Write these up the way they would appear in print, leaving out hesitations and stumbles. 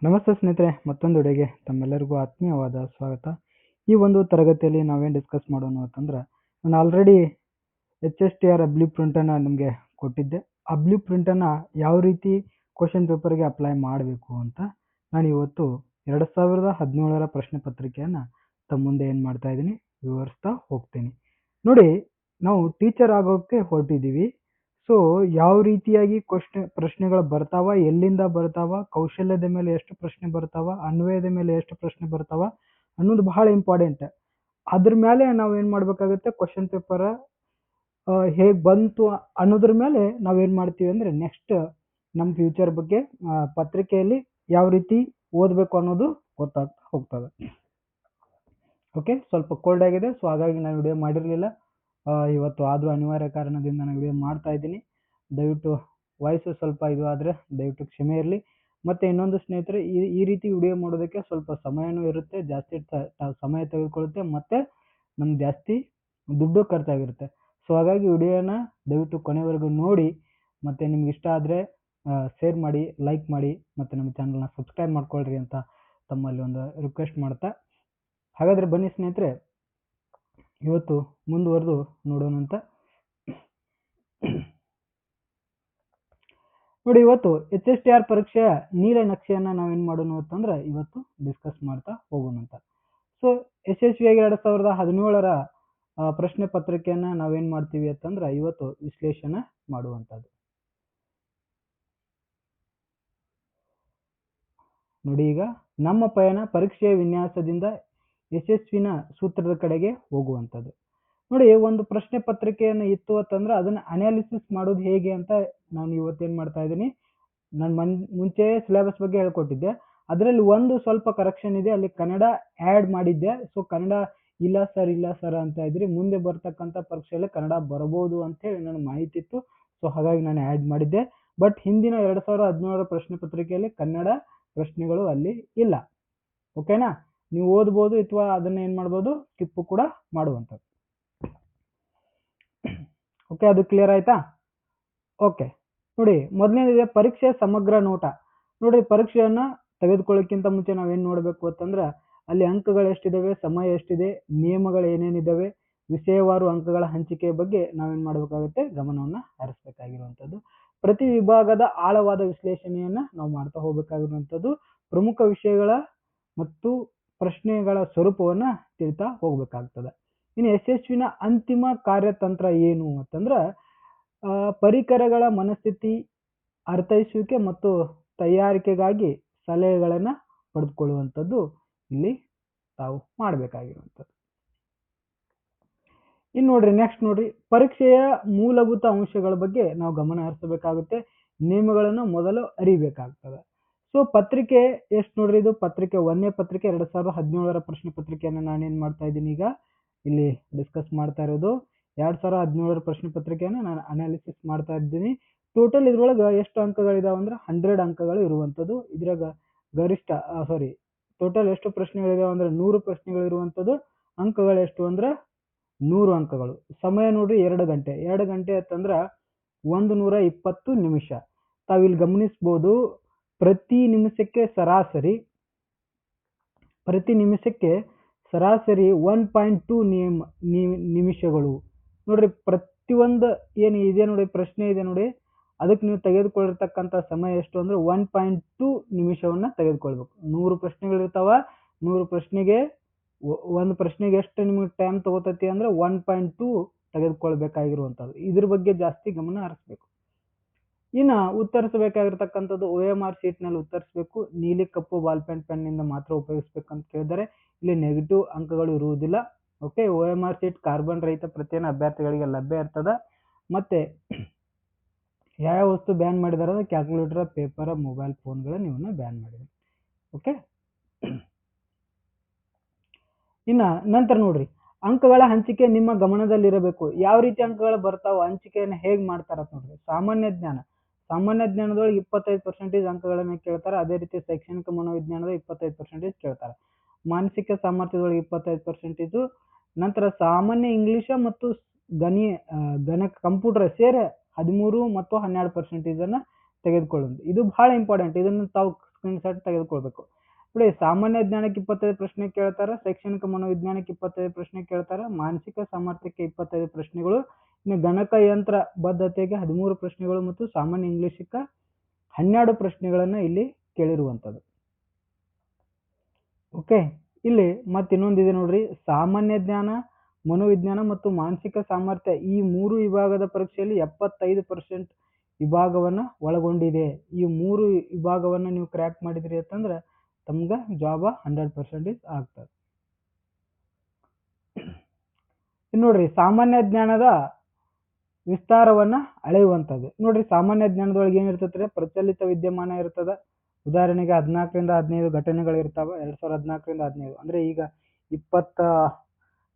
ನಮಸ್ತೆ ಸ್ನೇಹಿತರೆ, ಮತ್ತೊಂದು ವಿಡಿಯೋಗೆ ತಮ್ಮೆಲ್ಲರಿಗೂ ಆತ್ಮೀಯವಾದ ಸ್ವಾಗತ. ಈ ಒಂದು ತರಗತಿಯಲ್ಲಿ ನಾವೇನು ಡಿಸ್ಕಸ್ ಮಾಡೋಣ ಅಂತಂದ್ರೆ, ನಾನು ಆಲ್ರೆಡಿ HSTR ಬ್ಲೂ ಪ್ರಿಂಟನ್ನು ನಿಮಗೆ ಕೊಟ್ಟಿದ್ದೆ. ಆ ಬ್ಲೂ ಪ್ರಿಂಟನ್ನು ಯಾವ ರೀತಿ ಕ್ವಶನ್ ಪೇಪರ್ಗೆ ಅಪ್ಲೈ ಮಾಡಬೇಕು ಅಂತ ನಾನು ಇವತ್ತು 2017ರ ಪ್ರಶ್ನೆ ಪತ್ರಿಕೆಯನ್ನು ತಮ್ಮ ಮುಂದೆ ಏನು ಮಾಡ್ತಾ ಇದ್ದೀನಿ, ವಿವರಿಸ್ತಾ ಹೋಗ್ತೀನಿ. ನೋಡಿ, ನಾವು ಟೀಚರ್ ಆಗೋಕ್ಕೆ ಹೊರಟಿದ್ದೀವಿ. ಸೊ ಯಾವ ರೀತಿಯಾಗಿ ಪ್ರಶ್ನೆಗಳು ಬರ್ತಾವ, ಎಲ್ಲಿಂದ ಬರ್ತಾವ, ಕೌಶಲ್ಯದ ಮೇಲೆ ಎಷ್ಟು ಪ್ರಶ್ನೆ ಬರ್ತಾವ, ಅನ್ವಯದ ಮೇಲೆ ಎಷ್ಟು ಪ್ರಶ್ನೆ ಬರ್ತಾವ ಅನ್ನೋದು ಬಹಳ ಇಂಪಾರ್ಟೆಂಟ್. ಅದ್ರ ಮೇಲೆ ನಾವು ಏನು ಮಾಡಬೇಕಾಗುತ್ತೆ, ಕ್ವಶನ್ ಪೇಪರ್ ಹೇಗೆ ಬಂತು ಅನ್ನೋದ್ರ ಮೇಲೆ ನಾವೇನು ಮಾಡ್ತೀವಿ ಅಂದರೆ, ನೆಕ್ಸ್ಟ್ ನಮ್ಮ ಫ್ಯೂಚರ್ ಬಗ್ಗೆ ಪತ್ರಿಕೆಯಲ್ಲಿ ಯಾವ ರೀತಿ ಓದಬೇಕು ಅನ್ನೋದು ಗೊತ್ತಾಗ್ತಾ ಹೋಗ್ತದೆ. ಓಕೆ, ಸ್ವಲ್ಪ ಕೋಲ್ಡ್ ಆಗಿದೆ, ಸೊ ಹಾಗಾಗಿ ನಾನು ವಿಡಿಯೋ ಮಾಡಿರಲಿಲ್ಲ ಇವತ್ತು. ಆದರೂ ಅನಿವಾರ್ಯ ಕಾರಣದಿಂದ ನಾನು ವಿಡಿಯೋ ಮಾಡ್ತಾ ಇದ್ದೀನಿ. ದಯವಿಟ್ಟು ವಾಯ್ಸು ಸ್ವಲ್ಪ ಇದು ಆದರೆ ದಯವಿಟ್ಟು ಕ್ಷಮೆ ಇರಲಿ. ಮತ್ತು ಇನ್ನೊಂದು ಸ್ನೇಹಿತರೆ, ಈ ರೀತಿ ವಿಡಿಯೋ ಮಾಡೋದಕ್ಕೆ ಸ್ವಲ್ಪ ಸಮಯನೂ ಇರುತ್ತೆ, ಜಾಸ್ತಿ ಸಮಯ ತೆಗೆದುಕೊಳ್ಳುತ್ತೆ, ಮತ್ತು ನಮ್ಗೆ ಜಾಸ್ತಿ ದುಡ್ಡು ಖರ್ಚಾಗಿರುತ್ತೆ. ಸೊ ಹಾಗಾಗಿ ವಿಡಿಯೋನ ದಯವಿಟ್ಟು ಕೊನೆವರೆಗೂ ನೋಡಿ, ಮತ್ತು ನಿಮ್ಗೆ ಇಷ್ಟ ಆದರೆ ಶೇರ್ ಮಾಡಿ, ಲೈಕ್ ಮಾಡಿ, ಮತ್ತು ನಮ್ಮ ಚಾನಲ್ನ ಸಬ್ಸ್ಕ್ರೈಬ್ ಮಾಡ್ಕೊಳ್ರಿ ಅಂತ ತಮ್ಮಲ್ಲಿ ಒಂದು ರಿಕ್ವೆಸ್ಟ್ ಮಾಡ್ತಾ, ಹಾಗಾದರೆ ಬನ್ನಿ ಸ್ನೇಹಿತರೆ, ಇವತ್ತು ಮುಂದುವರೆದು ನೋಡೋಣ ಅಂತ. ನೋಡಿ, ಇವತ್ತು HSTR ಪರೀಕ್ಷೆಯ ನೀಲನಕ್ಷೆಯನ್ನು ನಾವೇನು ಮಾಡೋಣ ಅಂತಂದ್ರೆ ಇವತ್ತು ಡಿಸ್ಕಸ್ ಮಾಡ್ತಾ ಹೋಗೋಣ ಅಂತ. ಸೊ ಯಶಸ್ವಿಯಾಗಿ 2017ರ ಪ್ರಶ್ನೆ ಪತ್ರಿಕೆಯನ್ನು ನಾವೇನು ಮಾಡ್ತೀವಿ ಅಂತಂದ್ರೆ ಇವತ್ತು ವಿಶ್ಲೇಷಣೆ ಮಾಡುವಂಥದ್ದು. ನೋಡಿ, ಈಗ ನಮ್ಮ ಪಯಣ ಪರೀಕ್ಷೆಯ ವಿನ್ಯಾಸದಿಂದ ಯಶಸ್ವಿನ ಸೂತ್ರದ ಕಡೆಗೆ ಹೋಗುವಂಥದ್ದು. ನೋಡಿ, ಒಂದು ಪ್ರಶ್ನೆ ಪತ್ರಿಕೆಯನ್ನು ಇತ್ತು ಅಂತಂದ್ರೆ ಅದನ್ನ ಅನಾಲಿಸಿಸ್ ಮಾಡೋದು ಹೇಗೆ ಅಂತ ನಾನು ಇವತ್ತೇನು ಮಾಡ್ತಾ ಇದ್ದೀನಿ. ನಾನು ಮುಂಚೆ ಸಿಲೆಬಸ್ ಬಗ್ಗೆ ಹೇಳ್ಕೊಟ್ಟಿದ್ದೆ, ಅದರಲ್ಲಿ ಒಂದು ಸ್ವಲ್ಪ ಕರೆಕ್ಷನ್ ಇದೆ, ಅಲ್ಲಿ ಕನ್ನಡ ಆ್ಯಡ್ ಮಾಡಿದ್ದೆ. ಸೊ ಕನ್ನಡ ಇಲ್ಲ ಸರ್ ಅಂತ ಇದ್ರಿ, ಮುಂದೆ ಬರ್ತಕ್ಕಂಥ ಪರೀಕ್ಷೆಯಲ್ಲಿ ಕನ್ನಡ ಬರಬಹುದು ಅಂತೇಳಿ ನನಗೆ ಮಾಹಿತಿ ಇತ್ತು. ಸೊ ಹಾಗಾಗಿ ನಾನು ಆ್ಯಡ್ ಮಾಡಿದ್ದೆ. ಬಟ್ ಹಿಂದಿನ 2017ರ ಪ್ರಶ್ನೆ ಪತ್ರಿಕೆಯಲ್ಲಿ ಕನ್ನಡ ಪ್ರಶ್ನೆಗಳು ಅಲ್ಲಿ ಇಲ್ಲ. ಓಕೆನಾ, ನೀವು ಓದ್ಬೋದು ಅಥವಾ ಅದನ್ನ ಏನು ಮಾಡ್ಬೋದು, ಸ್ಕಿಪ್ ಕೂಡ ಮಾಡುವಂಥದ್ದು. ಓಕೆ, ಅದು ಕ್ಲಿಯರ್ ಆಯ್ತಾ? ಓಕೆ, ನೋಡಿ, ಮೊದಲನೇದಿದೆ ಪರೀಕ್ಷೆಯ ಸಮಗ್ರ ನೋಟ. ನೋಡಿ, ಪರೀಕ್ಷೆಯನ್ನ ತೆಗೆದುಕೊಳ್ಳೋಕ್ಕಿಂತ ಮುಂಚೆ ನಾವೇನು ನೋಡಬೇಕು ಅಂತಂದ್ರೆ ಅಲ್ಲಿ ಅಂಕಗಳು ಎಷ್ಟಿದಾವೆ, ಸಮಯ ಎಷ್ಟಿದೆ, ನಿಯಮಗಳು ಏನೇನಿದ್ದಾವೆ, ವಿಷಯವಾರು ಅಂಕಗಳ ಹಂಚಿಕೆಯ ಬಗ್ಗೆ ನಾವೇನು ಮಾಡಬೇಕಾಗುತ್ತೆ, ಗಮನವನ್ನು ಹರಿಸಬೇಕಾಗಿರುವಂಥದ್ದು. ಪ್ರತಿ ವಿಭಾಗದ ಆಳವಾದ ವಿಶ್ಲೇಷಣೆಯನ್ನ ನಾವು ಮಾಡ್ತಾ ಹೋಗಬೇಕಾಗಿರುವಂಥದ್ದು. ಪ್ರಮುಖ ವಿಷಯಗಳ ಮತ್ತು ಪ್ರಶ್ನೆಗಳ ಸ್ವರೂಪವನ್ನ ತಿಳಿತಾ ಹೋಗ್ಬೇಕಾಗ್ತದೆ. ಇನ್ನು ಯಶಸ್ವಿನ ಅಂತಿಮ ಕಾರ್ಯತಂತ್ರ ಏನು ಅಂತಂದ್ರೆ ಪರಿಕರಗಳ ಮನಸ್ಥಿತಿ ಅರ್ಥೈಸುವಿಕೆ ಮತ್ತು ತಯಾರಿಕೆಗಾಗಿ ಸಲಹೆಗಳನ್ನ ಪಡೆದುಕೊಳ್ಳುವಂಥದ್ದು ಇಲ್ಲಿ ತಾವು ಮಾಡಬೇಕಾಗಿರುವಂಥದ್ದು. ಇನ್ನು ನೋಡ್ರಿ, ನೆಕ್ಸ್ಟ್ ನೋಡ್ರಿ, ಪರೀಕ್ಷೆಯ ಮೂಲಭೂತ ಅಂಶಗಳ ಬಗ್ಗೆ ನಾವು ಗಮನ ಹರಿಸಬೇಕಾಗುತ್ತೆ. ನಿಯಮಗಳನ್ನು ಮೊದಲು ಅರಿಬೇಕಾಗ್ತದೆ. ಸೊ ಪತ್ರಿಕೆ ಎಷ್ಟು ನೋಡ್ರಿ, ಇದು ಪತ್ರಿಕೆ 1ನೇ ಪತ್ರಿಕೆ 2017ರ ಪ್ರಶ್ನೆ ಪತ್ರಿಕೆಯನ್ನು ನಾನೇನು ಮಾಡ್ತಾ ಇದ್ದೀನಿ, ಈಗ ಇಲ್ಲಿ ಡಿಸ್ಕಸ್ ಮಾಡ್ತಾ ಇರೋದು 2017ರ ಪ್ರಶ್ನೆ ಪತ್ರಿಕೆಯನ್ನು ನಾನು ಅನಾಲಿಸಿಸ್ ಮಾಡ್ತಾ ಇದ್ದೀನಿ. ಟೋಟಲ್ ಇದ್ರೊಳಗೆ ಎಷ್ಟು ಅಂಕಗಳಿದಾವೆ ಅಂದ್ರೆ 100 ಅಂಕಗಳು ಇರುವಂಥದ್ದು. ಇದ್ರಾಗ ಟೋಟಲ್ ಎಷ್ಟು ಪ್ರಶ್ನೆಗಳಿದಾವೆ ಅಂದ್ರೆ 100 ಪ್ರಶ್ನೆಗಳು ಇರುವಂಥದ್ದು. ಅಂಕಗಳು ಎಷ್ಟು ಅಂದ್ರೆ 100 ಅಂಕಗಳು. ಸಮಯ ನೋಡ್ರಿ 2 ಗಂಟೆ. 2 ಗಂಟೆ ಅಂತಂದ್ರೆ 120 ನಿಮಿಷ. ತಾವಿಲ್ಲಿ ಗಮನಿಸ್ಬೋದು, ಪ್ರತಿ ನಿಮಿಷಕ್ಕೆ ಸರಾಸರಿ 1.2 ನಿಮಿಷಗಳು. ನೋಡ್ರಿ, ಪ್ರತಿಯೊಂದು ಏನು ಇದೆ ನೋಡಿ, ಪ್ರಶ್ನೆ ಇದೆ ನೋಡಿ, ಅದಕ್ಕೆ ನೀವು ತೆಗೆದುಕೊಳ್ಳಿರ್ತಕ್ಕಂಥ ಸಮಯ ಎಷ್ಟು ಅಂದ್ರೆ 1.2 ನಿಮಿಷವನ್ನ ತೆಗೆದುಕೊಳ್ಬೇಕು. 100 ಪ್ರಶ್ನೆಗಳಿರ್ತಾವ. 100 ಪ್ರಶ್ನೆಗೆ ಒಂದು ಪ್ರಶ್ನೆಗೆ ಎಷ್ಟು ನಿಮಗೆ ಟೈಮ್ ತಗೋತೈತಿ ಅಂದ್ರೆ 1.2 ತೆಗೆದುಕೊಳ್ಬೇಕಾಗಿರುವಂಥದ್ದು. ಇದ್ರ ಬಗ್ಗೆ ಜಾಸ್ತಿ ಗಮನ ಹರಿಸ್ಬೇಕು. ಇನ್ನು ಉತ್ತರಿಸಬೇಕಾಗಿರ್ತಕ್ಕಂಥದ್ದು OMR ಶೀಟ್ನಲ್ಲಿ ಉತ್ತರಿಸಬೇಕು. ನೀಲಿ ಕಪ್ಪು ಬಾಲ್ ಪೆನ್ನಿಂದ ಮಾತ್ರ ಉಪಯೋಗಿಸ್ಬೇಕಂತ ಕೇಳಿದರೆ ಇಲ್ಲಿ ನೆಗೆಟಿವ್ ಅಂಕಗಳು ಇರುವುದಿಲ್ಲ. ಓಕೆ, OMR ಶೀಟ್ ಕಾರ್ಬನ್ ರಹಿತ ಪ್ರತಿಯೊಂದು ಅಭ್ಯರ್ಥಿಗಳಿಗೆ ಲಭ್ಯ ಇರ್ತದೆ. ಮತ್ತೆ ಯಾವ ವಸ್ತು ಬ್ಯಾನ್ ಮಾಡಿದಾರೆ, ಕ್ಯಾಲ್ಕುಲೇಟರ್, ಪೇಪರ್, ಮೊಬೈಲ್ ಫೋನ್ಗಳನ್ನ ಇವನ್ನ ಬ್ಯಾನ್ ಮಾಡಿದ್ದಾರೆ. ಓಕೆ, ಇನ್ನು ನಂತರ ನೋಡ್ರಿ, ಅಂಕಗಳ ಹಂಚಿಕೆ ನಿಮ್ಮ ಗಮನದಲ್ಲಿರಬೇಕು. ಯಾವ ರೀತಿ ಅಂಕಗಳು ಬರ್ತಾವ, ಹಂಚಿಕೆಯನ್ನು ಹೇಗೆ ಮಾಡ್ತಾರ ನೋಡ್ರಿ. ಸಾಮಾನ್ಯ ಜ್ಞಾನದೊಳಗೆ 25% ಅಂಕಗಳನ್ನ ಕೇಳ್ತಾರೆ. ಅದೇ ರೀತಿ ಶೈಕ್ಷಣಿಕ ಮನೋವಿಜ್ಞಾನದ 25% ಕೇಳ್ತಾರೆ. ಮಾನಸಿಕ ಸಾಮರ್ಥ್ಯದೊಳಗೆ 25%. ನಂತರ ಸಾಮಾನ್ಯ ಇಂಗ್ಲಿಷ ಮತ್ತು ಗಣ ಕಂಪ್ಯೂಟರ್ ಸೇರಿ 13 ಮತ್ತು 12% ತೆಗೆದುಕೊಳ್ಳುವುದು. ಇದು ಬಹಳ ಇಂಪಾರ್ಟೆಂಟ್. ಇದನ್ನು ತಾವು ಸ್ಕ್ರೀನ್ಶಾಟ್ ತೆಗೆದುಕೊಳ್ಬೇಕು. ನೋಡಿ, ಸಾಮಾನ್ಯ ಜ್ಞಾನಕ್ಕೆ 25 ಪ್ರಶ್ನೆ ಕೇಳ್ತಾರೆ, ಶೈಕ್ಷಣಿಕ ಮನೋವಿಜ್ಞಾನಕ್ಕೆ 25 ಪ್ರಶ್ನೆ ಕೇಳ್ತಾರೆ, ಮಾನಸಿಕ ಸಾಮರ್ಥ್ಯಕ್ಕೆ 25 ಪ್ರಶ್ನೆಗಳು, ಇನ್ನು ಗಣಕಯಂತ್ರ ಬದ್ಧತೆಗೆ 13 ಪ್ರಶ್ನೆಗಳು ಮತ್ತು ಸಾಮಾನ್ಯ ಇಂಗ್ಲಿಷಕ್ಕೆ 12 ಪ್ರಶ್ನೆಗಳನ್ನ ಇಲ್ಲಿ ಕೇಳಿರುವಂಥದ್ದು. ಓಕೆ, ಇಲ್ಲಿ ಮತ್ತೆ ಇನ್ನೊಂದಿದೆ ನೋಡ್ರಿ, ಸಾಮಾನ್ಯ ಜ್ಞಾನ, ಮನೋವಿಜ್ಞಾನ ಮತ್ತು ಮಾನಸಿಕ ಸಾಮರ್ಥ್ಯ ಈ 3 ವಿಭಾಗದ ಪರೀಕ್ಷೆಯಲ್ಲಿ 75% ವಿಭಾಗವನ್ನ ಒಳಗೊಂಡಿದೆ. ಈ 3 ವಿಭಾಗವನ್ನ ನೀವು ಕ್ರ್ಯಾಕ್ ಮಾಡಿದ್ರಿ ಅಂತಂದ್ರೆ ತಮ್ಗೆ ಜಾಬ್ 100% ಆಗ್ತದೆ. ನೋಡ್ರಿ, ಸಾಮಾನ್ಯ ಜ್ಞಾನದ ವಿಸ್ತಾರವನ್ನ ಅಳೆಯುವಂಥದ್ದು. ನೋಡ್ರಿ, ಸಾಮಾನ್ಯ ಜ್ಞಾನದೊಳಗೆ ಏನಿರ್ತದೆ, ಪ್ರಚಲಿತ ವಿದ್ಯಮಾನ ಇರ್ತದ. ಉದಾಹರಣೆಗೆ 14 ರಿಂದ 15 ಘಟನೆಗಳು ಇರ್ತಾವ. 2014 ರಿಂದ 15 ಅಂದ್ರೆ ಈಗ 25,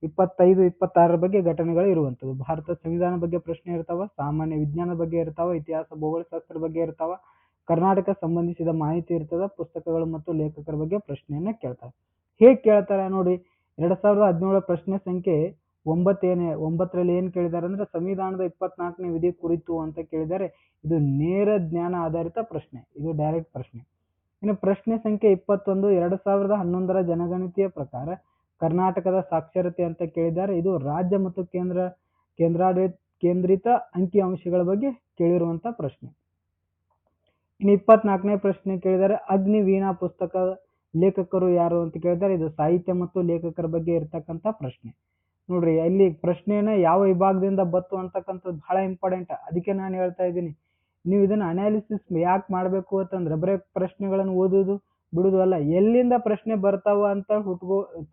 26 ಬಗ್ಗೆ ಘಟನೆಗಳು ಇರುವಂಥದ್ದು. ಭಾರತ ಸಂವಿಧಾನ ಬಗ್ಗೆ ಪ್ರಶ್ನೆ ಇರ್ತಾವ, ಸಾಮಾನ್ಯ ವಿಜ್ಞಾನ ಬಗ್ಗೆ ಇರ್ತಾವ, ಇತಿಹಾಸ ಭೂಗೋಳಶಾಸ್ತ್ರ ಬಗ್ಗೆ ಇರ್ತಾವ, ಕರ್ನಾಟಕ ಸಂಬಂಧಿಸಿದ ಮಾಹಿತಿ ಇರ್ತದ, ಪುಸ್ತಕಗಳು ಮತ್ತು ಲೇಖಕರ ಬಗ್ಗೆ ಪ್ರಶ್ನೆಯನ್ನ ಕೇಳ್ತಾರೆ. ಹೇಗೆ ಕೇಳ್ತಾರೆ ನೋಡಿ, 2017 ಪ್ರಶ್ನೆ ಸಂಖ್ಯೆ 9ರಲ್ಲಿ ಏನ್ ಕೇಳಿದ್ದಾರೆ ಅಂದ್ರೆ ಸಂವಿಧಾನದ 24ನೇ ವಿಧಿ ಕುರಿತು ಅಂತ ಕೇಳಿದ್ದಾರೆ. ಇದು ನೇರ ಜ್ಞಾನ ಆಧಾರಿತ ಪ್ರಶ್ನೆ, ಇದು ಡೈರೆಕ್ಟ್ ಪ್ರಶ್ನೆ. ಇನ್ನು ಪ್ರಶ್ನೆ ಸಂಖ್ಯೆ 21 2011ರ ಜನಗಣತಿಯ ಪ್ರಕಾರ ಕರ್ನಾಟಕದ ಸಾಕ್ಷರತೆ ಅಂತ ಕೇಳಿದ್ದಾರೆ. ಇದು ರಾಜ್ಯ ಮತ್ತು ಕೇಂದ್ರಿತ ಅಂಕಿ ಅಂಶಗಳ ಬಗ್ಗೆ ಕೇಳಿರುವಂತ ಪ್ರಶ್ನೆ. ಇನ್ನು 24ನೇ ಪ್ರಶ್ನೆ ಕೇಳಿದ್ದಾರೆ, ಅಗ್ನಿ ವೀಣಾ ಪುಸ್ತಕ ಲೇಖಕರು ಯಾರು ಅಂತ ಕೇಳಿದ್ದಾರೆ. ಇದು ಸಾಹಿತ್ಯ ಮತ್ತು ಲೇಖಕರ ಬಗ್ಗೆ ಇರ್ತಕ್ಕಂಥ ಪ್ರಶ್ನೆ. ನೋಡ್ರಿ, ಅಲ್ಲಿ ಪ್ರಶ್ನೆನ ಯಾವ ವಿಭಾಗದಿಂದ ಬತ್ತು ಅಂತಕ್ಕಂಥದ್ದು ಬಹಳ ಇಂಪಾರ್ಟೆಂಟ್. ಅದಕ್ಕೆ ನಾನು ಹೇಳ್ತಾ ಇದ್ದೀನಿ, ನೀವು ಇದನ್ನ ಅನಾಲಿಸಿಸ್ ಯಾಕೆ ಮಾಡಬೇಕು ಅಂತಂದ್ರೆ ಬರೀ ಪ್ರಶ್ನೆಗಳನ್ನು ಓದುದು ಬಿಡುದು ಅಲ್ಲ, ಎಲ್ಲಿಂದ ಪ್ರಶ್ನೆ ಬರ್ತಾವ ಅಂತ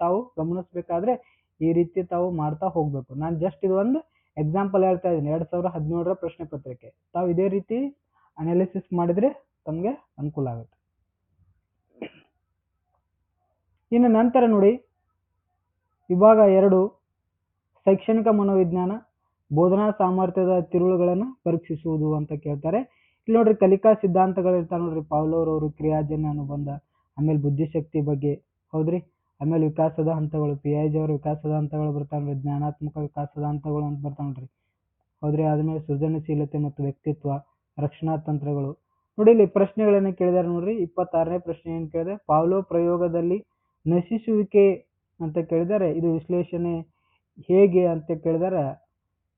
ತಾವು ಗಮನಿಸ್ಬೇಕಾದ್ರೆ ಈ ರೀತಿ ತಾವು ಮಾಡ್ತಾ ಹೋಗ್ಬೇಕು. ನಾನು ಜಸ್ಟ್ ಇದು ಒಂದು ಎಕ್ಸಾಂಪಲ್ ಹೇಳ್ತಾ ಇದ್ದೀನಿ. 2017ರ ಪ್ರಶ್ನೆ ಪತ್ರಿಕೆ ತಾವು ಇದೇ ರೀತಿ ಅನಾಲಿಸಿಸ್ ಮಾಡಿದ್ರೆ ತಮಗೆ ಅನುಕೂಲ ಆಗುತ್ತೆ. ಇನ್ನು ನಂತರ ನೋಡಿ, ವಿಭಾಗ 2 ಶೈಕ್ಷಣಿಕ ಮನೋವಿಜ್ಞಾನ, ಬೋಧನಾ ಸಾಮರ್ಥ್ಯದ ತಿರುಳುಗಳನ್ನು ಪರೀಕ್ಷಿಸುವುದು ಅಂತ ಕೇಳ್ತಾರೆ. ಇಲ್ಲಿ ನೋಡ್ರಿ, ಕಲಿಕಾ ಸಿದ್ಧಾಂತಗಳು ಇರ್ತಾವೆ ನೋಡ್ರಿ, ಪಾವ್ಲೋವ್ ಅವರು ಕ್ರಿಯಾಜನ್ಯ ಅನುಬಂಧ, ಆಮೇಲೆ ಬುದ್ಧಿಶಕ್ತಿ ಬಗ್ಗೆ, ಹೌದ್ರಿ. ಆಮೇಲೆ ವಿಕಾಸದ ಹಂತಗಳು, ಪಿಯಾಜೆ ಅವರ ವಿಕಾಸದ ಹಂತಗಳು ಬರ್ತಾವ್ರಿ, ಜ್ಞಾನಾತ್ಮಕ ವಿಕಾಸದ ಹಂತಗಳು ಅಂತ ಬರ್ತಾವ ನೋಡ್ರಿ, ಹೌದ್ರಿ. ಆದ್ಮೇಲೆ ಸೃಜನಶೀಲತೆ ಮತ್ತು ವ್ಯಕ್ತಿತ್ವ, ರಕ್ಷಣಾ ತಂತ್ರಗಳು. ನೋಡಿ, ಇಲ್ಲಿ ಪ್ರಶ್ನೆಗಳನ್ನ ಕೇಳಿದಾರೆ ನೋಡ್ರಿ. 26ನೇ ಪ್ರಶ್ನೆ ಏನ್ ಕೇಳಿದೆ, ಪಾವ್ಲೋವ್ ಪ್ರಯೋಗದಲ್ಲಿ ನಶಿಸುವಿಕೆ ಅಂತ ಕೇಳಿದರೆ ಇದು ವಿಶ್ಲೇಷಣೆ ಹೇಗೆ ಅಂತ ಕೇಳಿದಾರೆ.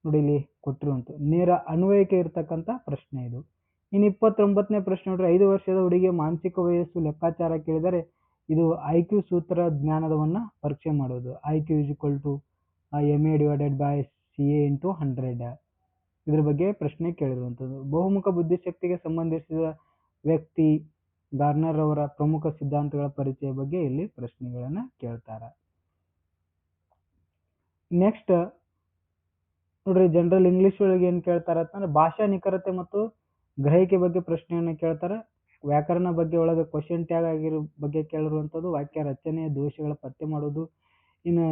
ನೋಡಿ, ಇಲ್ಲಿ ಕೊಟ್ಟಿರುವಂತ ನೇರ ಅನ್ವಯಿಕೆ ಇರ್ತಕ್ಕಂಥ ಪ್ರಶ್ನೆ ಇದು. ಇನ್ನು 29ನೇ ಪ್ರಶ್ನೆ ನೋಡ್ರಿ, 5 ವರ್ಷದ ಹುಡುಗಿಯ ಮಾನಸಿಕ ವಯಸ್ಸು ಲೆಕ್ಕಾಚಾರ ಕೇಳಿದರೆ ಇದು IQ ಸೂತ್ರ ಜ್ಞಾನದವನ್ನ ಪರೀಕ್ಷೆ ಮಾಡೋದು. IQ MA/CA/100 ಇದ್ರ ಬಗ್ಗೆ ಪ್ರಶ್ನೆ ಕೇಳಿರುವಂಥದ್ದು. ಬಹುಮುಖ ಬುದ್ಧಿಶಕ್ತಿಗೆ ಸಂಬಂಧಿಸಿದ ವ್ಯಕ್ತಿ ಗಾರ್ನರ್ ಅವರ ಪ್ರಮುಖ ಸಿದ್ಧಾಂತಗಳ ಪರಿಚಯ ಬಗ್ಗೆ ಇಲ್ಲಿ ಪ್ರಶ್ನೆಗಳನ್ನ ಕೇಳ್ತಾರೆ. ನೆಕ್ಸ್ಟ್ ನೋಡ್ರಿ, ಜನರಲ್ ಇಂಗ್ಲಿಷ್ ಒಳಗೆ ಏನ್ ಕೇಳ್ತಾರ ಅಂತಂದ್ರೆ ಭಾಷಾ ನಿಖರತೆ ಮತ್ತು ಗ್ರಹಿಕೆ ಬಗ್ಗೆ ಪ್ರಶ್ನೆಯನ್ನ ಕೇಳ್ತಾರೆ. ವ್ಯಾಕರಣ ಬಗ್ಗೆ ಒಳಗೆ ಕ್ವಶನ್ ಟ್ಯಾಗ್ ಆಗಿರೋ ಬಗ್ಗೆ ಕೇಳಿರುವಂಥದ್ದು. ವಾಕ್ಯ ರಚನೆಯ ದೋಷಗಳ ಪತ್ತೆ ಮಾಡೋದು. ಇನ್ನು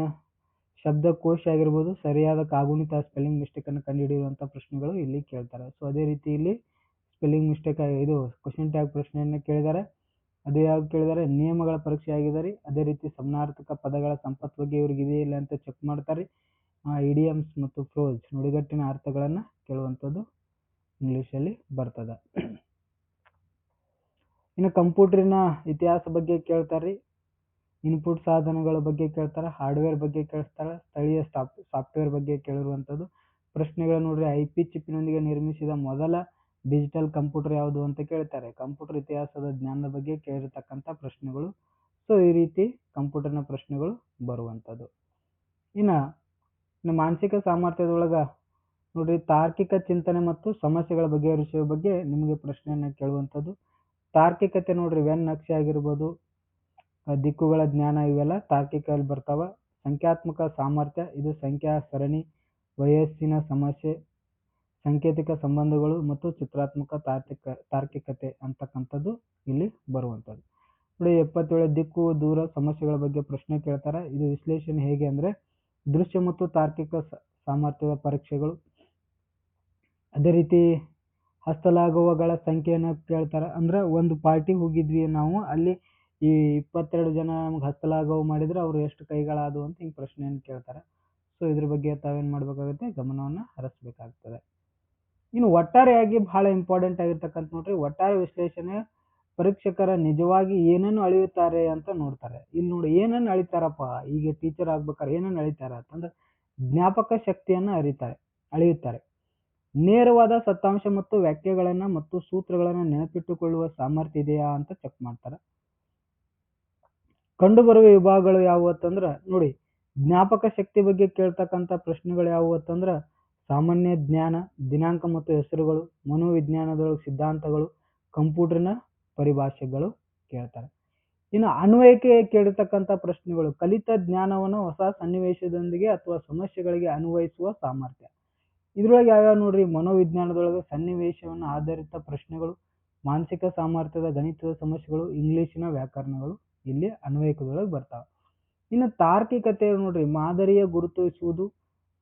ಶಬ್ದಕೋಶ ಆಗಿರ್ಬೋದು, ಸರಿಯಾದ ಕಾಗುಣಿತ ಸ್ಪೆಲ್ಲಿಂಗ್ ಮಿಸ್ಟೇಕ್ ಅನ್ನು ಕಂಡುಹಿಡಿಯುವಂತ ಪ್ರಶ್ನೆಗಳು ಇಲ್ಲಿ ಕೇಳ್ತಾರೆ. ಸೊ ಅದೇ ರೀತಿ ಇಲ್ಲಿ ಸ್ಪೆಲ್ಲಿಂಗ್ ಮಿಸ್ಟೇಕ್ ಇದು ಕ್ವಶನ್ ಟ್ಯಾಗ್ ಪ್ರಶ್ನೆಯನ್ನ ಕೇಳಿದ್ದಾರೆ. ಅದು ಯಾವ್ದು ಕೇಳಿದರೆ ನಿಯಮಗಳ ಪರೀಕ್ಷೆ ಆಗಿದ್ದಾರೆ. ಅದೇ ರೀತಿ ಸಮಾನಾರ್ಥಕ ಪದಗಳ ಸಂಪತ್ತು ಬಗ್ಗೆ ಇವ್ರಿಗೆ ಇದೆಯಿಲ್ಲ ಅಂತ ಚೆಕ್ ಮಾಡ್ತಾರೆ. ಇಡಿಯಮ್ಸ್ ಮತ್ತು ಫ್ರೋಸ್ ನುಡಿಗಟ್ಟಿನ ಅರ್ಥಗಳನ್ನ ಕೇಳುವಂಥದ್ದು ಇಂಗ್ಲಿಷಲ್ಲಿ ಬರ್ತದೆ. ಇನ್ನು ಕಂಪ್ಯೂಟರಿನ ಇತಿಹಾಸ ಬಗ್ಗೆ ಕೇಳ್ತಾರೆ. ಇನ್ಪುಟ್ ಸಾಧನಗಳ ಬಗ್ಗೆ ಕೇಳ್ತಾರೆ, ಹಾರ್ಡ್ವೇರ್ ಬಗ್ಗೆ ಕೇಳಿಸ್ತಾರೆ, ಸ್ಥಳೀಯ ಸಾಫ್ಟ್ವೇರ್ ಬಗ್ಗೆ ಕೇಳಿರುವಂಥದ್ದು ಪ್ರಶ್ನೆಗಳು ನೋಡ್ರಿ. IP ಚಿಪ್ಪಿನೊಂದಿಗೆ ನಿರ್ಮಿಸಿದ ಮೊದಲ ಡಿಜಿಟಲ್ ಕಂಪ್ಯೂಟರ್ ಯಾವುದು ಅಂತ ಕೇಳ್ತಾರೆ. ಕಂಪ್ಯೂಟರ್ ಇತಿಹಾಸದ ಜ್ಞಾನದ ಬಗ್ಗೆ ಕೇಳಿರ್ತಕ್ಕಂಥ ಪ್ರಶ್ನೆಗಳು. ಸೊ ಈ ರೀತಿ ಕಂಪ್ಯೂಟರ್ನ ಪ್ರಶ್ನೆಗಳು ಬರುವಂಥದ್ದು. ಇನ್ನು ಮಾನಸಿಕ ಸಾಮರ್ಥ್ಯದೊಳಗ ನೋಡ್ರಿ, ತಾರ್ಕಿಕ ಚಿಂತನೆ ಮತ್ತು ಸಮಸ್ಯೆಗಳ ಬಗೆಹರಿಸುವ ಬಗ್ಗೆ ನಿಮಗೆ ಪ್ರಶ್ನೆಯನ್ನ ಕೇಳುವಂಥದ್ದು. ತಾರ್ಕಿಕತೆ ನೋಡ್ರಿ, ವೆನ್ ನಕ್ಷೆ ಆಗಿರ್ಬೋದು, ದಿಕ್ಕುಗಳ ಜ್ಞಾನ, ಇವೆಲ್ಲ ತಾರ್ಕಿಕಲ್ಲಿ ಬರ್ತಾವ. ಸಂಖ್ಯಾತ್ಮಕ ಸಾಮರ್ಥ್ಯ, ಇದು ಸಂಖ್ಯಾ ಸರಣಿ, ವಯಸ್ಸಿನ ಸಮಸ್ಯೆ, ಸಾಂಕೇತಿಕ ಸಂಬಂಧಗಳು ಮತ್ತು ಚಿತ್ರಾತ್ಮಕ ತಾರ್ಕಿಕತೆ ಅಂತಕ್ಕಂಥದ್ದು ಇಲ್ಲಿ ಬರುವಂಥದ್ದು. ನೋಡಿ, 77 ದಿಕ್ಕು ದೂರ ಸಮಸ್ಯೆಗಳ ಬಗ್ಗೆ ಪ್ರಶ್ನೆ ಕೇಳ್ತಾರೆ. ಇದು ವಿಶ್ಲೇಷಣೆ ಹೇಗೆ ಅಂದ್ರೆ ದೃಶ್ಯ ಮತ್ತು ತಾರ್ಕಿಕ ಸಾಮರ್ಥ್ಯದ ಪರೀಕ್ಷೆಗಳು. ಅದೇ ರೀತಿ ಹಸ್ತಲಾಘವಗಳ ಸಂಖ್ಯೆಯನ್ನು ಕೇಳ್ತಾರೆ. ಅಂದ್ರೆ ಒಂದು ಪಾರ್ಟಿ ಹೋಗಿದ್ವಿ ನಾವು, ಅಲ್ಲಿ ಈ 22 ಜನ ನಮ್ಗೆ ಹಸ್ತಲಾಘವ ಮಾಡಿದ್ರೆ ಅವ್ರು ಎಷ್ಟು ಕೈಗಳಾದವು ಅಂತ ಹಿಂಗೆ ಪ್ರಶ್ನೆಯನ್ನು ಕೇಳ್ತಾರೆ. ಸೊ ಇದ್ರ ಬಗ್ಗೆ ತಾವೇನು ಮಾಡಬೇಕಾಗುತ್ತೆ, ಗಮನವನ್ನು ಹರಿಸ್ಬೇಕಾಗ್ತದೆ. ಇನ್ನು ಒಟ್ಟಾರೆಯಾಗಿ ಬಹಳ ಇಂಪಾರ್ಟೆಂಟ್ ಆಗಿರ್ತಕ್ಕಂಥ ನೋಡ್ರಿ, ಒಟ್ಟಾರೆ ವಿಶ್ಲೇಷಣೆ ಪರೀಕ್ಷಕರ ನಿಜವಾಗಿ ಏನನ್ನು ಅಳೆಯುತ್ತಾರೆ ಅಂತ ನೋಡ್ತಾರೆ. ಇಲ್ಲಿ ನೋಡಿ ಏನನ್ನು ಅಳಿತಾರಪ್ಪ, ಈಗ ಟೀಚರ್ ಆಗ್ಬೇಕಾದ್ರೆ ಏನನ್ನು ಅಳಿತಾರ ಅಂತಂದ್ರೆ ಜ್ಞಾಪಕ ಶಕ್ತಿಯನ್ನು ಅಳೆಯುತ್ತಾರೆ. ನೇರವಾದ ಸತ್ತಾಂಶ ಮತ್ತು ವ್ಯಾಖ್ಯೆಗಳನ್ನ ಮತ್ತು ಸೂತ್ರಗಳನ್ನ ನೆನಪಿಟ್ಟುಕೊಳ್ಳುವ ಸಾಮರ್ಥ್ಯ ಇದೆಯಾ ಅಂತ ಚೆಕ್ ಮಾಡ್ತಾರೆ. ಕಂಡುಬರುವ ವಿಭಾಗಗಳು ಯಾವುವು ಅಂತಂದ್ರ ನೋಡಿ, ಜ್ಞಾಪಕ ಶಕ್ತಿ ಬಗ್ಗೆ ಕೇಳ್ತಕ್ಕಂಥ ಪ್ರಶ್ನೆಗಳು ಯಾವುವು ಅಂತಂದ್ರ ಸಾಮಾನ್ಯ ಜ್ಞಾನ, ದಿನಾಂಕ ಮತ್ತು ಹೆಸರುಗಳು, ಮನೋವಿಜ್ಞಾನದೊಳಗೆ ಸಿದ್ಧಾಂತಗಳು, ಕಂಪ್ಯೂಟರ್ನ ಪರಿಭಾಷೆಗಳು ಕೇಳ್ತಾರೆ. ಇನ್ನು ಅನ್ವಯಿಕೆ ಕೇಳಿರ್ತಕ್ಕಂಥ ಪ್ರಶ್ನೆಗಳು ಕಲಿತ ಜ್ಞಾನವನ್ನು ಹೊಸ ಸನ್ನಿವೇಶದೊಂದಿಗೆ ಅಥವಾ ಸಮಸ್ಯೆಗಳಿಗೆ ಅನ್ವಯಿಸುವ ಸಾಮರ್ಥ್ಯ. ಇದ್ರೊಳಗೆ ಯಾವ್ಯಾವ ನೋಡ್ರಿ, ಮನೋವಿಜ್ಞಾನದೊಳಗೆ ಸನ್ನಿವೇಶವನ್ನು ಆಧಾರಿತ ಪ್ರಶ್ನೆಗಳು, ಮಾನಸಿಕ ಸಾಮರ್ಥ್ಯದ ಗಣಿತದ ಸಮಸ್ಯೆಗಳು, ಇಂಗ್ಲಿಶಿನ ವ್ಯಾಕರಣಗಳು ಇಲ್ಲಿ ಅನ್ವಯಿಕದೊಳಗೆ ಬರ್ತಾವೆ. ಇನ್ನು ತಾರ್ಕಿಕತೆ ನೋಡ್ರಿ, ಮಾದರಿಯ ಗುರುತಿಸುವುದು,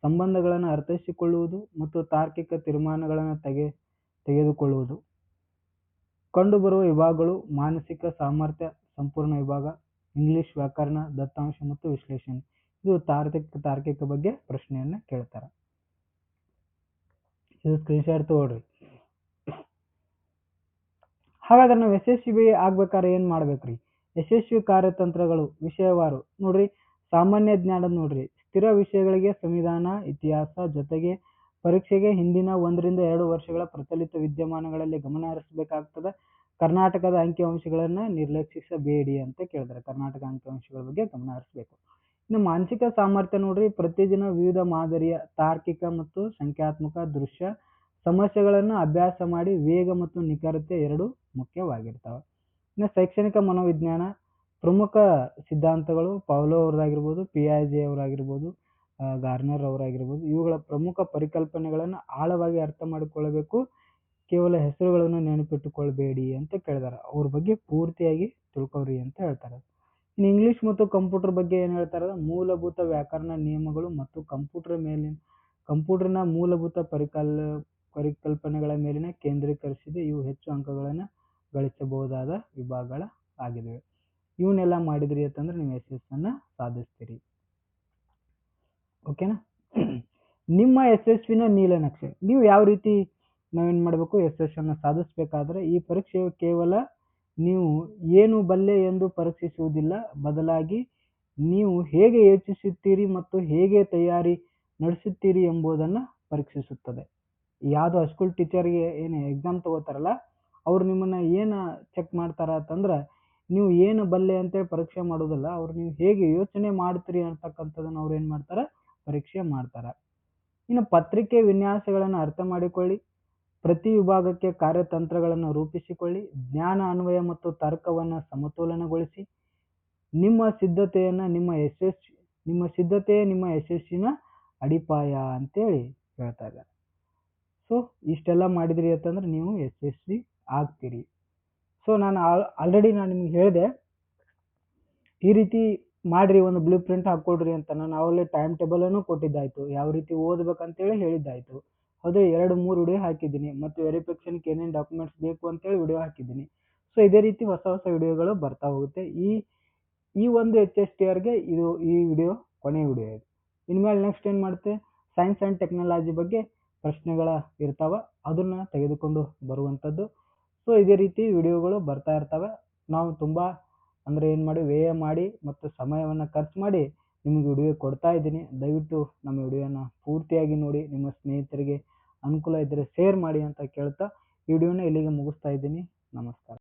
ಸಂಬಂಧಗಳನ್ನು ಅರ್ಥೈಸಿಕೊಳ್ಳುವುದು ಮತ್ತು ತಾರ್ಕಿಕ ತೀರ್ಮಾನಗಳನ್ನು ತೆಗೆದುಕೊಳ್ಳುವುದು. ಕಂಡುಬರುವ ವಿಭಾಗಗಳು ಮಾನಸಿಕ ಸಾಮರ್ಥ್ಯ ಸಂಪೂರ್ಣ ವಿಭಾಗ, ಇಂಗ್ಲಿಷ್ ವ್ಯಾಕರಣ, ದತ್ತಾಂಶ ಮತ್ತು ವಿಶ್ಲೇಷಣೆ. ಇದು ತಾರ್ಕಿಕ ಬಗ್ಗೆ ಪ್ರಶ್ನೆಯನ್ನ ಕೇಳ್ತಾರೆ. ಇದು ಸ್ಕ್ರೀನ್ಶಾಟ್ ತಗೊಳ್ರಿ. ಹಾಗಾದ್ರೆ ನಾವು ಯಶಸ್ವಿ ಆಗ್ಬೇಕಾದ್ರೆ ಏನ್ ಮಾಡ್ಬೇಕ್ರಿ? ಯಶಸ್ವಿ ಕಾರ್ಯತಂತ್ರಗಳು ವಿಷಯವಾರು ನೋಡ್ರಿ, ಸಾಮಾನ್ಯ ಜ್ಞಾನದ ನೋಡ್ರಿ, ಸ್ಥಿರ ವಿಷಯಗಳಿಗೆ ಸಂವಿಧಾನ, ಇತಿಹಾಸ ಜೊತೆಗೆ ಪರೀಕ್ಷೆಗೆ ಹಿಂದಿನ 1 ರಿಂದ 2 ವರ್ಷಗಳ ಪ್ರಚಲಿತ ವಿದ್ಯಮಾನಗಳಲ್ಲಿ ಗಮನ ಹರಿಸಬೇಕಾಗ್ತದೆ. ಕರ್ನಾಟಕದ ಅಂಕಿಅಂಶಗಳನ್ನ ನಿರ್ಲಕ್ಷಿಸಬೇಡಿ ಅಂತ ಕೇಳಿದ್ರೆ ಕರ್ನಾಟಕ ಅಂಕಿಅಂಶಗಳ ಬಗ್ಗೆ ಗಮನ ಹರಿಸಬೇಕು. ಇನ್ನು ಮಾನಸಿಕ ಸಾಮರ್ಥ್ಯ ನೋಡ್ರಿ, ಪ್ರತಿದಿನ ವಿವಿಧ ಮಾದರಿಯ ತಾರ್ಕಿಕ ಮತ್ತು ಸಂಖ್ಯಾತ್ಮಕ ದೃಶ್ಯ ಸಮಸ್ಯೆಗಳನ್ನು ಅಭ್ಯಾಸ ಮಾಡಿ ವೇಗ ಮತ್ತು ನಿಖರತೆ ಎರಡು ಮುಖ್ಯವಾಗಿರ್ತವೆ. ಇನ್ನು ಶೈಕ್ಷಣಿಕ ಮನೋವಿಜ್ಞಾನ, ಪ್ರಮುಖ ಸಿದ್ಧಾಂತಗಳು ಪೌಲೋ ಅವರಾಗಿರ್ಬೋದು, ಪಿಯಾಜೆ ಅವರಾಗಿರ್ಬೋದು, ಗಾರ್ನರ್ ಅವರಾಗಿರ್ಬೋದು, ಇವುಗಳ ಪ್ರಮುಖ ಪರಿಕಲ್ಪನೆಗಳನ್ನು ಆಳವಾಗಿ ಅರ್ಥ ಮಾಡಿಕೊಳ್ಳಬೇಕು. ಕೇವಲ ಹೆಸರುಗಳನ್ನು ನೆನಪಿಟ್ಟುಕೊಳ್ಬೇಡಿ ಅಂತ ಕೇಳಿದಾರೆ. ಅವ್ರ ಬಗ್ಗೆ ಪೂರ್ತಿಯಾಗಿ ತಿಳ್ಕೊರಿ ಅಂತ ಹೇಳ್ತಾರೆ. ಇನ್ನು ಇಂಗ್ಲಿಷ್ ಮತ್ತು ಕಂಪ್ಯೂಟರ್ ಬಗ್ಗೆ ಏನ್ ಹೇಳ್ತಾರೆ? ಮೂಲಭೂತ ವ್ಯಾಕರಣ ನಿಯಮಗಳು ಮತ್ತು ಕಂಪ್ಯೂಟರ್ನ ಮೂಲಭೂತ ಪರಿಕಲ್ಪನೆಗಳ ಮೇಲಿನ ಕೇಂದ್ರೀಕರಿಸಿದೆ. ಇವು ಹೆಚ್ಚು ಅಂಕಗಳನ್ನು ಗಳಿಸಬಹುದಾದ ವಿಭಾಗಗಳಾಗಿವೆ. ಇವನ್ನೆಲ್ಲ ಮಾಡಿದ್ರಿ ಅಂತಂದ್ರೆ ನೀವು ಯಶಸ್ಸನ್ನ ಸಾಧಿಸ್ತೀರಿ. ಓಕೆನಾ? ನಿಮ್ಮ ಯಶಸ್ವಿನ ನೀಲನಕ್ಷೆ. ನೀವು ಯಾವ ರೀತಿ ನಾವೇನ್ ಮಾಡಬೇಕು? ಯಶಸ್ಸನ್ನು ಸಾಧಿಸಬೇಕಾದ್ರೆ ಈ ಪರೀಕ್ಷೆಯು ಕೇವಲ ನೀವು ಏನು ಬಲ್ಲೆ ಎಂದು ಪರೀಕ್ಷಿಸುವುದಿಲ್ಲ, ಬದಲಾಗಿ ನೀವು ಹೇಗೆ ಯೋಚಿಸುತ್ತೀರಿ ಮತ್ತು ಹೇಗೆ ತಯಾರಿ ನಡೆಸುತ್ತೀರಿ ಎಂಬುದನ್ನ ಪರೀಕ್ಷಿಸುತ್ತದೆ. ಯಾವ್ದು ಹೈಸ್ಕೂಲ್ ಟೀಚರ್ಗೆ ಏನು ಎಕ್ಸಾಮ್ ತಗೋತಾರಲ್ಲ, ಅವ್ರು ನಿಮ್ಮನ್ನ ಏನ ಚೆಕ್ ಮಾಡ್ತಾರ ಅಂತಂದ್ರ ನೀವು ಏನು ಬಲ್ಲೆ ಅಂತೇಳಿ ಪರೀಕ್ಷೆ ಮಾಡೋದಿಲ್ಲ, ಅವ್ರು ನೀವು ಹೇಗೆ ಯೋಚನೆ ಮಾಡ್ತೀರಿ ಅಂತಕ್ಕಂಥದನ್ನ ಅವ್ರು ಏನ್ ಮಾಡ್ತಾರ? ಪರೀಕ್ಷೆ ಮಾಡ್ತಾರ. ಇನ್ನು ಪತ್ರಿಕೆ ವಿನ್ಯಾಸಗಳನ್ನು ಅರ್ಥ ಮಾಡಿಕೊಳ್ಳಿ, ಪ್ರತಿ ವಿಭಾಗಕ್ಕೆ ಕಾರ್ಯತಂತ್ರಗಳನ್ನು ರೂಪಿಸಿಕೊಳ್ಳಿ, ಜ್ಞಾನ ಅನ್ವಯ ಮತ್ತು ತರ್ಕವನ್ನು ಸಮತೋಲನಗೊಳಿಸಿ, ನಿಮ್ಮ ಸಿದ್ಧತೆಯೇ ನಿಮ್ಮ ಯಶಸ್ಸಿನ ಅಡಿಪಾಯ ಅಂತೇಳಿ ಹೇಳ್ತಾ ಇದ್ದಾರೆ. ಸೊ ಇಷ್ಟೆಲ್ಲ ಮಾಡಿದ್ರಿ ಅಂತಂದ್ರೆ ನೀವು ಯಶಸ್ವಿ ಆಗ್ತೀರಿ. ಸೊ ನಾನು ಆಲ್ರೆಡಿ ನಿಮ್ಗೆ ಹೇಳಿದೆ ಈ ರೀತಿ ಮಾಡ್ರಿ, ಒಂದು ಬ್ಲೂ ಪ್ರಿಂಟ್ ಹಾಕೊಳ್ರಿ ಅಂತ. ನಾನು ಅವಲ್ಲೇ ಟೈಮ್ ಟೇಬಲ್ ಅನ್ನು ಕೊಟ್ಟಿದ್ದಾಯ್ತು, ಯಾವ ರೀತಿ ಓದ್ಬೇಕಂತೇಳಿ ಹೇಳಿದ್ದಾಯ್ತು. ಅದೇ 2-3 ವಿಡಿಯೋ ಹಾಕಿದ್ದೀನಿ, ಮತ್ತು ವೆರಿಫಿಕೇಶನ್ಗೆ ಏನೇನು ಡಾಕ್ಯುಮೆಂಟ್ಸ್ ಬೇಕು ಅಂತೇಳಿ ವಿಡಿಯೋ ಹಾಕಿದ್ದೀನಿ. ಸೊ ಇದೇ ರೀತಿ ಹೊಸ ವಿಡಿಯೋಗಳು ಬರ್ತಾ ಹೋಗುತ್ತೆ. ಈ ಒಂದು HSTRಗೆ ಈ ವಿಡಿಯೋ ಕೊನೆಯ ವಿಡಿಯೋ ಇದೆ. ಇನ್ಮೇಲೆ ನೆಕ್ಸ್ಟ್ ಏನು ಮಾಡುತ್ತೆ, ಸೈನ್ಸ್ ಆ್ಯಂಡ್ ಟೆಕ್ನಾಲಜಿ ಬಗ್ಗೆ ಪ್ರಶ್ನೆಗಳ ಇರ್ತಾವ, ಅದನ್ನ ತೆಗೆದುಕೊಂಡು ಬರುವಂಥದ್ದು. ಸೊ ಇದೇ ರೀತಿ ವಿಡಿಯೋಗಳು ಬರ್ತಾ ಇರ್ತವೆ. ನಾವು ತುಂಬಾ ಅಂದ್ರೆ ಏನು ಮಾಡಿ ವ್ಯಯ ಮಾಡಿ ಮತ್ತು ಸಮಯವನ್ನು ಖರ್ಚು ಮಾಡಿ ನಿಮಗೆ ವಿಡಿಯೋ ಕೊಡ್ತಾ ಇದ್ದೀನಿ. ದಯವಿಟ್ಟು ನಮ್ಮ ವಿಡಿಯೋನ ಪೂರ್ತಿಯಾಗಿ ನೋಡಿ, ನಿಮ್ಮ ಸ್ನೇಹಿತರಿಗೆ ಅನುಕೂಲ ಇದ್ದರೆ ಶೇರ್ ಮಾಡಿ ಅಂತ ಕೇಳ್ತಾ ಈ ವಿಡಿಯೋನ ಇಲ್ಲಿಗೆ ಮುಗಿಸ್ತಾ ಇದ್ದೀನಿ. ನಮಸ್ಕಾರ.